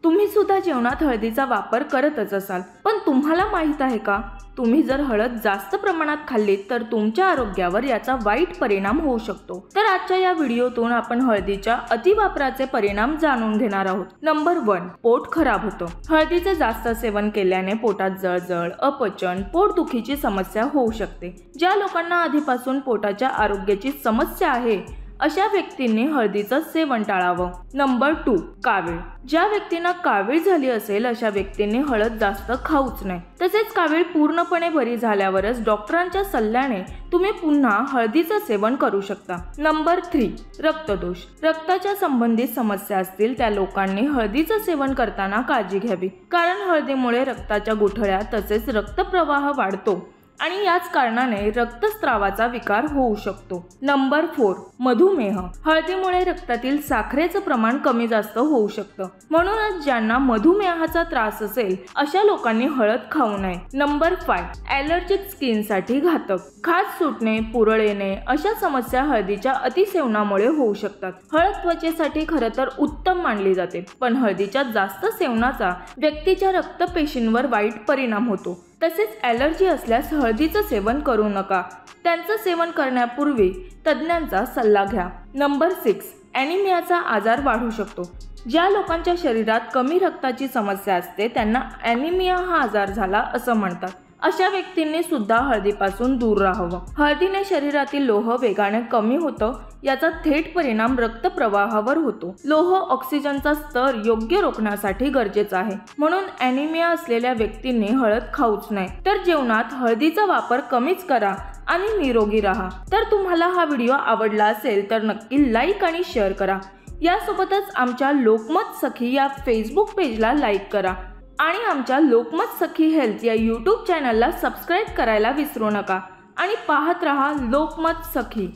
तुम्ही सुद्धा जेवणात हळदीचा वापर करतच असाल, पण तुम्हाला माहित आहे का, तुम्ही जर हळद जास्त प्रमाणात खाल्लीत तर तुमच्या आरोग्यावर याचा वाईट परिणाम होऊ शकतो। तर आजच्या या व्हिडिओतून आपण हळदीच्या अतिवापराचे परिणाम जाणून घेणार आहोत। नंबर 1, पोट खराब होतं। हळदीचे जास्त सेवन केल्याने पोटात जळजळ, अपचन, पोटदुखीची समस्या होऊ शकते। ज्या लोकांना आधीपासून पोटाच्या आरोग्याची समस्या आहे अशा व्यक्तींनी हळदीचं सेवन टाळावं। नंबर 2, कावीळ। ज्या व्यक्तींना कावीळ झाली असेल अशा व्यक्तींनी हळद जास्त खाऊच नाही। तसेच कावीळ पूर्णपणे बरी झाल्यावरच डॉक्टरांच्या सल्ल्याने तुम्ही पुन्हा हळदीचं सेवन करू शकता। नंबर 3, रक्तदोष। रक्ताच्या संबंधित समस्या असतील त्या लोकांनी हळदीचं सेवन करताना काळजी घ्यावी, कारण हळदीमुळे रक्ताच्या गुठळ्या तसेच रक्तप्रवाह वाढतो आणि याच कारणाने रक्तस्रावाचा विकार होऊ शकतो। नंबर 4, मधुमेह। हळदीमुळे रक्तातील साखरेचं प्रमाण कमी जास्त होऊ शकतं, म्हणूनच ज्यांना मधुमेहाचा त्रास असेल अशा लोकांनी हळद खाऊ नये। नंबर 5, ॲलर्जिक स्किनसाठी घातक। खाज सुटणे, पुरळ येणे अशा समस्या हळदीच्या अतिसेवनामुळे होऊ शकतात। हळद त्वचेसाठी खरं तर उत्तम मानली जाते, पण हळदीच्या जास्त सेवनाचा व्यक्तीच्या रक्तपेशींवर वाईट परिणाम होतो। तसेच ॲलर्जी असल्यास हळदीचं सेवन करू नका। त्यांचं सेवन करण्यापूर्वी तज्ज्ञांचा सल्ला घ्या। नंबर 6, ॲनिमियाचा आजार वाढू शकतो। ज्या लोकांच्या शरीरात कमी रक्ताची समस्या असते त्यांना ॲनिमिया हा आजार झाला असं म्हणतात। अशा व्यक्तींनी सुद्धा हळदीपासून दूर राहावं। हळदीने शरीरातील लोह वेगाने कमी होतं, याचा थेट परिणाम रक्तप्रवाहावर होतो। लोह ऑक्सिजनचा स्तर योग्य रोखण्यासाठी गरजेचा आहे, म्हणून ॲनिमिया असलेल्या व्यक्तींनी हळद खाऊच नाही। तर जेवणात हळदीचा वापर कमीच करा आणि निरोगी राहा। तर तुम्हाला हा व्हिडिओ आवडला असेल तर नक्की लाईक आणि शेअर करा। यासोबतच आमच्या लोकमत सखी या फेसबुक पेजला लाईक करा आणि आमच्या लोकमत सखी हेल्थ या यूट्यूब चॅनलला सबस्क्राईब करायला विसरू नका आणि पाहत रहा लोकमत सखी।